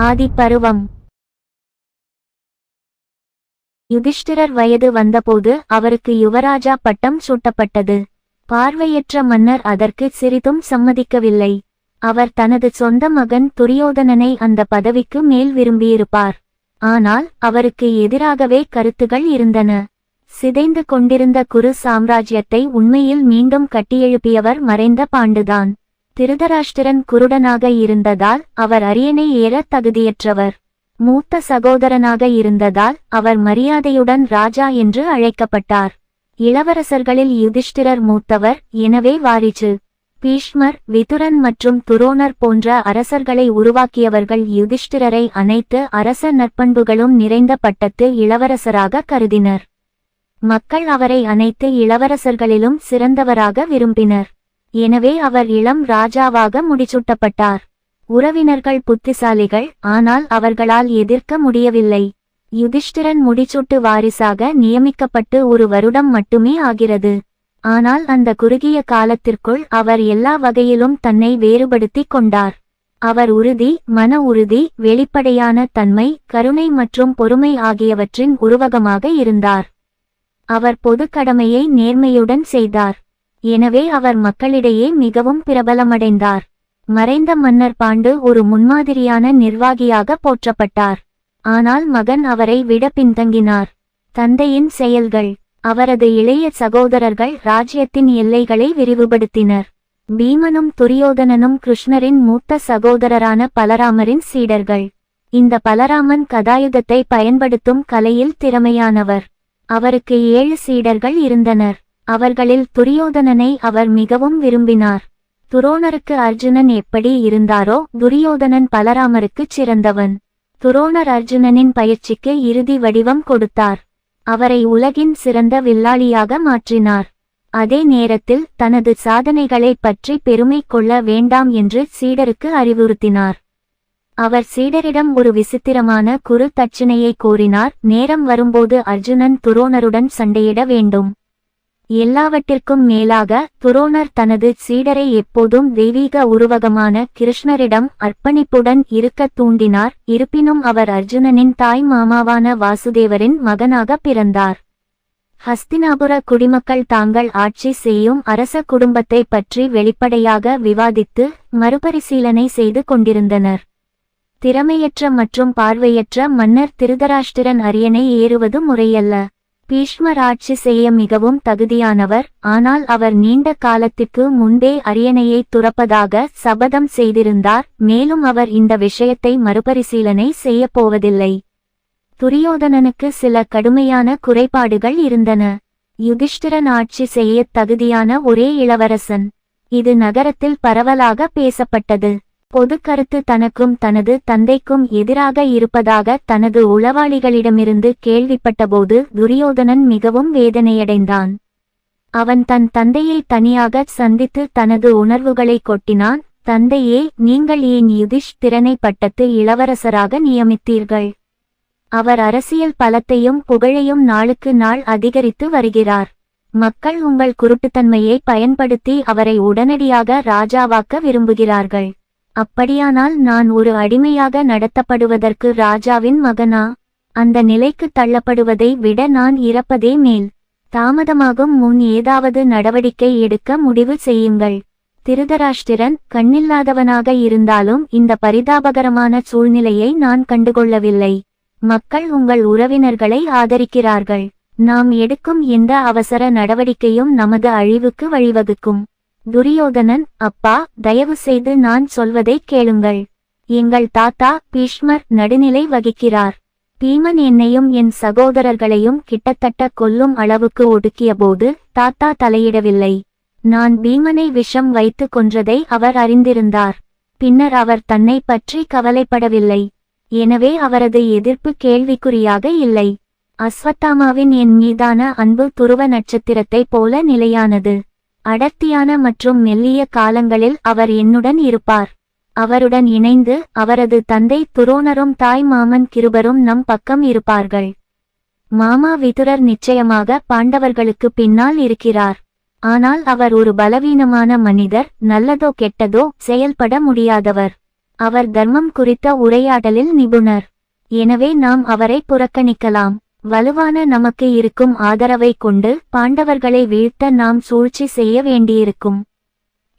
ஆதி பருவம். யுதிஷ்டிரர் வயது வந்தபோது அவருக்கு யுவராஜா பட்டம் சூட்டப்பட்டது. பார்வையற்ற மன்னர் அதற்கு சிறிதும் சம்மதிக்கவில்லை. அவர் தனது சொந்த மகன் துரியோதனனை அந்த பதவிக்கு மேல் விரும்பியிருப்பார். ஆனால் அவருக்கு எதிராகவே கருத்துகள் இருந்தன. சிதைந்து கொண்டிருந்த குரு சாம்ராஜ்யத்தை உண்மையில் மீண்டும் கட்டியெழுப்பியவர் மறைந்த பாண்டுதான். திருதராஷ்டிரன் குருடனாக இருந்ததால் அவர் அரியணை ஏற தகுதியற்றவர். மூத்த சகோதரனாக இருந்ததால் அவர் மரியாதையுடன் ராஜா என்று அழைக்கப்பட்டார். இளவரசர்களில் யுதிஷ்டிரர் மூத்தவர், எனவே வாரிசு. பீஷ்மர், விதுரன் மற்றும் துரோணர் போன்ற அரசர்களை உருவாக்கியவர்கள் யுதிஷ்டிரரை அனைத்து அரச நற்பண்புகளும் நிறைந்த பட்டத்து இளவரசராக கருதினர். மக்கள் அவரை அனைத்து இளவரசர்களிலும் சிறந்தவராக விரும்பினர். எனவே அவர் இளம் ராஜாவாக முடிசூட்டப்பட்டார். உறவினர்கள் புத்திசாலிகள், ஆனால் அவர்களால் எதிர்க்க முடியவில்லை. யுதிஷ்டிரன் முடிசூட்டு வாரிசாக நியமிக்கப்பட்டு 1 வருடம் மட்டுமே ஆகிறது. ஆனால் அந்த குறுகிய காலத்திற்குள் அவர் எல்லா வகையிலும் தன்னை வேறுபடுத்திக் கொண்டார். அவர் உறுதி, மன உறுதி, வெளிப்படையான தன்மை, கருணை மற்றும் பொறுமை ஆகியவற்றின் உருவகமாக இருந்தார். அவர் பொது கடமையை நேர்மையுடன் செய்தார். எனவே அவர் மக்களிடையே மிகவும் பிரபலமடைந்தார். மறைந்த மன்னர் பாண்டு ஒரு முன்மாதிரியான நிர்வாகியாக போற்றப்பட்டார். ஆனால் மகன் அவரை விட பின்தங்கினார். தந்தையின் செயல்கள். அவரது இளைய சகோதரர்கள் ராஜ்யத்தின் எல்லைகளை விரிவுபடுத்தினர். பீமனும் துரியோதனனும் கிருஷ்ணரின் மூத்த சகோதரரான பலராமரின் சீடர்கள். இந்த பலராமன் கதாயுதத்தை பயன்படுத்தும் கலையில் திறமையானவர். அவருக்கு 7 சீடர்கள் இருந்தனர். அவர்களில் துரியோதனனை அவர் மிகவும் விரும்பினார். துரோணருக்கு அர்ஜுனன் எப்படி இருந்தாரோ துரியோதனன் பலராமருக்குச் சிறந்தவன். துரோணர் அர்ஜுனனின் பயிற்சிக்கு இறுதி வடிவம் கொடுத்தார். அவரை உலகின் சிறந்த வில்லாளியாக மாற்றினார். அதே நேரத்தில் தனது சாதனைகளை பற்றி பெருமை கொள்ள வேண்டாம் என்று சீடருக்கு அறிவுறுத்தினார். அவர் சீடரிடம் ஒரு விசித்திரமான குரு தட்சிணையை கோரினார். நேரம் வரும்போது அர்ஜுனன் துரோணருடன் சண்டையிட வேண்டும். எல்லாவற்றிற்கும் மேலாக துரோணர் தனது சீடரை எப்போதும் தெய்வீக உருவகமான கிருஷ்ணரிடம் அர்ப்பணிப்புடன் இருக்க தூண்டினார். இருப்பினும் அவர் அர்ஜுனனின் தாய் மாமாவான வாசுதேவரின் மகனாக பிறந்தார். ஹஸ்தினாபுர குடிமக்கள் தாங்கள் ஆட்சி செய்யும் அரச குடும்பத்தை பற்றி வெளிப்படையாக விவாதித்து மறுபரிசீலனை செய்து கொண்டிருந்தனர். திறமையற்ற மற்றும் பார்வையற்ற மன்னர் திருதராஷ்டிரன் அரியணை ஏறுவது முறையல்ல. பீஷ்மர் ஆட்சி செய்ய மிகவும் தகுதியானவர், ஆனால் அவர் நீண்ட காலத்திற்கு முன்பே அரியணையை துறப்பதாக சபதம் செய்திருந்தார். மேலும் அவர் இந்த விஷயத்தை மறுபரிசீலனை செய்யப்போவதில்லை. துரியோதனனுக்கு சில கடுமையான குறைபாடுகள் இருந்தன. யுதிஷ்டிரன் ஆட்சி செய்ய தகுதியான ஒரே இளவரசன். இது நகரத்தில் பரவலாக பேசப்பட்டது. பொது கருத்து தனக்கும் தனது தந்தைக்கும் எதிராக இருப்பதாக தனது உளவாளிகளிடமிருந்து கேள்விப்பட்டபோது துரியோதனன் மிகவும் வேதனையடைந்தான். அவன் தன் தந்தையை தனியாக சந்தித்து தனது உணர்வுகளை கொட்டினான். தந்தையே, நீங்கள் ஏன் யுதிஷ்டிரனை பட்டத்து இளவரசராக நியமித்தீர்கள்? அவர் அரசியல் பலத்தையும் புகழையும் நாளுக்கு நாள் அதிகரித்து வருகிறார். மக்கள் உங்கள் குருட்டுத்தன்மையை பயன்படுத்தி அவரை உடனடியாக ராஜாவாக்க விரும்புகிறார்கள். அப்படியானால் நான் ஒரு அடிமையாக நடத்தப்படுவதற்கு ராஜாவின் மகனா? அந்த நிலைக்கு தள்ளப்படுவதை விட நான் இறப்பதே மேல். தாமதமாகும் முன் ஏதாவது நடவடிக்கை எடுக்க முடிவு செய்யுங்கள். திருதராஷ்டிரன் கண்ணில்லாதவனாக இருந்தாலும் இந்த பரிதாபகரமான சூழ்நிலையை நான் கண்டுகொள்ளவில்லை. மக்கள் உங்கள் உறவினர்களை ஆதரிக்கிறார்கள். நாம் எடுக்கும் எந்த அவசர நடவடிக்கையும் நமது அழிவுக்கு வழிவகுக்கும். துரியோதனன், அப்பா, தயவு செய்து நான் சொல்வதை கேளுங்கள். எங்கள் தாத்தா பீஷ்மர் நடுநிலை வகிக்கிறார். பீமன் என்னையும் என் சகோதரர்களையும் கிட்டத்தட்ட கொல்லும் அளவுக்கு ஒடுக்கியபோது தாத்தா தலையிடவில்லை. நான் பீமனை விஷம் வைத்து கொன்றதை அவர் அறிந்திருந்தார். பின்னர் அவர் தன்னை பற்றி கவலைப்படவில்லை. எனவே அவரது எதிர்ப்பு கேள்விக்குறியாக இல்லை. அஸ்வத்தாமாவின் என் மீதான அன்பு துருவ நட்சத்திரத்தை போல நிலையானது. அடர்த்தியான மற்றும் மெல்லிய காலங்களில் அவர் என்னுடன் இருப்பார். அவருடன் இணைந்து அவரது தந்தை துரோணரும் தாய் மாமன் கிருபரும் நம் பக்கம் இருப்பார்கள். மாமா விதுரர் நிச்சயமாக பாண்டவர்களுக்கு பின்னால் இருக்கிறார். ஆனால் அவர் ஒரு பலவீனமான மனிதர், நல்லதோ கெட்டதோ செயல்பட முடியாதவர். அவர் தர்மம் குறித்த உரையாடலில் நிபுணர். எனவே நாம் அவரை புறக்கணிக்கலாம். வலுவான நமக்கு இருக்கும் ஆதரவை கொண்டு பாண்டவர்களை வீழ்த்த நாம் சூழ்ச்சி செய்ய வேண்டியிருக்கும்.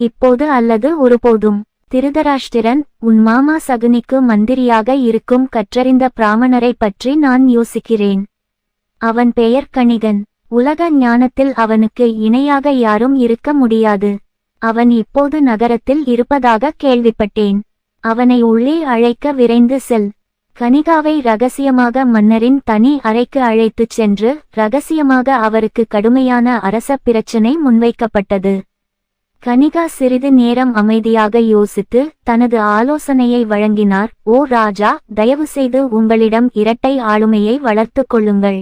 இப்போது அல்லது ஒருபோதும். திருதராஷ்டிரன், உன் மாமா சகுனிக்கு மந்திரியாக இருக்கும் கற்றறிந்த பிராமணரை பற்றி நான் யோசிக்கிறேன். அவன் பெயர் கணிகன். உலக ஞானத்தில் அவனுக்கு இணையாக யாரும் இருக்க முடியாது. அவன் இப்போது நகரத்தில் இருப்பதாக கேள்விப்பட்டேன். அவனை உள்ளே அழைக்க விரைந்து செல். கணிகாவை இரகசியமாக மன்னரின் தனி அறைக்கு அழைத்துச் சென்று இரகசியமாக அவருக்கு கடுமையான அரச பிரச்சினை முன்வைக்கப்பட்டது. கணிகா சிறிது நேரம் அமைதியாக யோசித்து தனது ஆலோசனையை வழங்கினார். ஓ ராஜா, தயவுசெய்து உங்களிடம் இரட்டை ஆளுமையை வளர்த்து கொள்ளுங்கள்.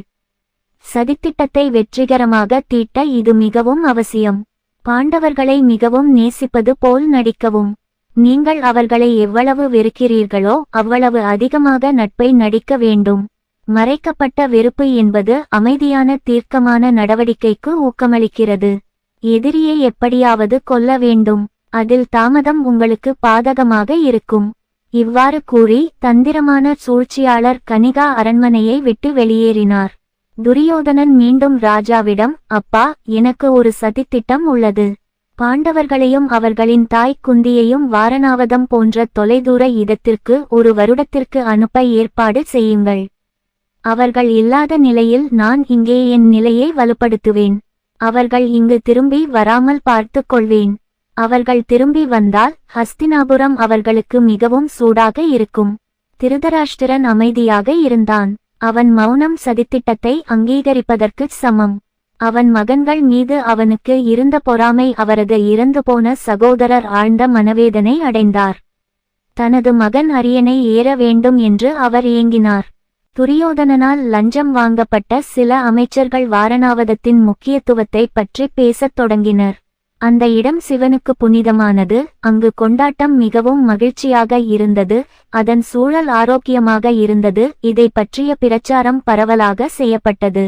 சதித்திட்டத்தை வெற்றிகரமாக தீட்ட இது மிகவும் அவசியம். பாண்டவர்களை மிகவும் நேசிப்பது போல் நடிக்கவும். நீங்கள் அவர்களை எவ்வளவு வெறுக்கிறீர்களோ அவ்வளவு அதிகமாக நட்பை நடிக்க வேண்டும். மறைக்கப்பட்ட வெறுப்பு என்பது அமைதியான தீர்க்கமான நடவடிக்கைக்கு ஊக்கமளிக்கிறது. எதிரியை எப்படியாவது கொல்ல வேண்டும். அதில் தாமதம் உங்களுக்கு பாதகமாக இருக்கும். இவ்வாறு கூறி தந்திரமான சூழ்ச்சியாளர் கணிகா அரண்மனையை விட்டு வெளியேறினார். துரியோதனன் மீண்டும் ராஜாவிடம், அப்பா, எனக்கு ஒரு சதித்திட்டம் உள்ளது. பாண்டவர்களையும் அவர்களின் தாய் குந்தியையும் வாரணாவதம் போன்ற தொலைதூர இடத்திற்கு ஒரு வருடத்திற்கு அனுப்ப ஏற்பாடு செய்யுங்கள். அவர்கள் இல்லாத நிலையில் நான் இங்கே என் நிலையை வலுப்படுத்துவேன். அவர்கள் இங்கு திரும்பி வராமல் பார்த்து கொள்வேன். அவர்கள் திரும்பி வந்தால் ஹஸ்தினாபுரம் அவர்களுக்கு மிகவும் சூடாக இருக்கும். திருதராஷ்டிரன் அமைதியாக இருந்தான். அவன் மௌனம் சதித்திட்டத்தை அங்கீகரிப்பதற்குச் சமம். அவன் மகன்கள் மீது அவனுக்கு இருந்த பொறாமை அவரது இறந்துபோன சகோதரர் ஆழ்ந்த மனவேதனை அடைந்தார். தனது மகன் அரியணை ஏற வேண்டும் என்று அவர் ஏங்கினார். துரியோதனனால் லஞ்சம் வாங்கப்பட்ட சில அமைச்சர்கள் வாரணாவதத்தின் முக்கியத்துவத்தை பற்றி பேசத் தொடங்கினர். அந்த இடம் சிவனுக்கு புனிதமானது. அங்கு கொண்டாட்டம் மிகவும் மகிழ்ச்சியாக இருந்தது. அதன் சூழல் ஆரோக்கியமாக இருந்தது. இதை பற்றிய பிரச்சாரம் பரவலாக செய்யப்பட்டது.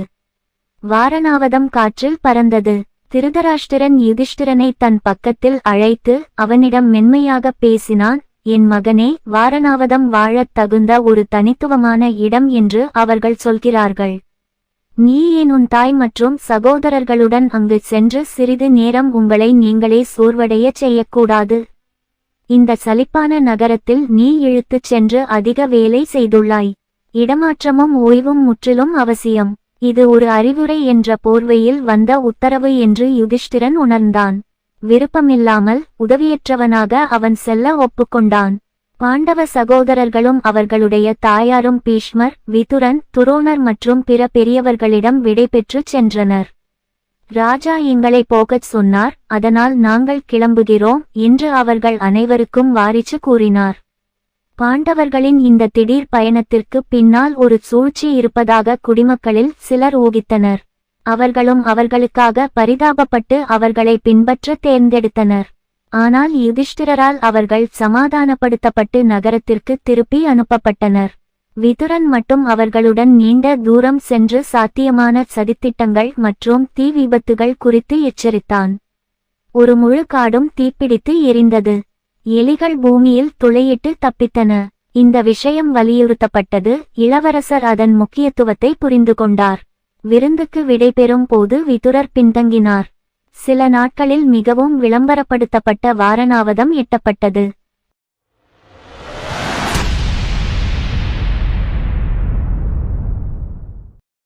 வாரணாவதம் காற்றில் பறந்தது. திருதராஷ்டிரன் யுதிஷ்டிரனை தன் பக்கத்தில் அழைத்து அவனிடம் மென்மையாக பேசினான். என் மகனே, வாரணாவதம் வாழத் தகுந்த ஒரு தனித்துவமான இடம் என்று அவர்கள் சொல்கிறார்கள். நீ ஏன் உன் தாய் மற்றும் சகோதரர்களுடன் அங்கு சென்று சிறிது நேரம் உங்களை நீங்களே சோர்வடையச் செய்யக்கூடாது? இந்த சலிப்பான நகரத்தில் நீ இழுத்துச் சென்று அதிக வேலை செய்துள்ளாய். இடமாற்றமும் ஓய்வும் முற்றிலும் அவசியம். இது ஒரு அறிவுரை என்ற போர்வையில் வந்த உத்தரவு என்று யுதிஷ்டிரன் உணர்ந்தான். விருப்பமில்லாமல் உதவியற்றவனாக அவன் செல்ல ஒப்புக்கொண்டான். பாண்டவ சகோதரர்களும் அவர்களுடைய தாயாரும் பீஷ்மர், விதுரன், துரோணர் மற்றும் பிற பெரியவர்களிடம் விடைபெற்று சென்றனர். ராஜா எங்களை போகச் சொன்னார், அதனால் நாங்கள் கிளம்புகிறோம் என்று அவர்கள் அனைவருக்கும் வாரிச்சு கூறினார். பாண்டவர்களின் இந்த திடீர் பயணத்திற்கு பின்னால் ஒரு சூழ்ச்சி இருப்பதாக குடிமக்களில் சிலர் ஊகித்தனர். அவர்களும் அவர்களுக்காக பரிதாபப்பட்டு அவர்களை பின்பற்ற தேர்ந்தெடுத்தனர். ஆனால் யுதிஷ்டிரரால் அவர்கள் சமாதானப்படுத்தப்பட்டு நகரத்திற்கு திருப்பி அனுப்பப்பட்டனர். விதுரன் மட்டும் அவர்களுடன் நீண்ட தூரம் சென்று சாத்தியமான சதித்திட்டங்கள் மற்றும் தீ விபத்துகள் குறித்து எச்சரித்தான். ஒரு முழு காடும் தீப்பிடித்து எரிந்தது. எலிகள் பூமியில் துளையிட்டு தப்பித்தன. இந்த விஷயம் வலியுறுத்தப்பட்டது. இளவரசர் அதன் முக்கியத்துவத்தை புரிந்து கொண்டார். விருந்துக்கு விடைபெறும் போது விதுரர் பின்தங்கினார். சில நாட்களில் மிகவும் விளம்பரப்படுத்தப்பட்ட வாரணாவதம் எட்டப்பட்டது.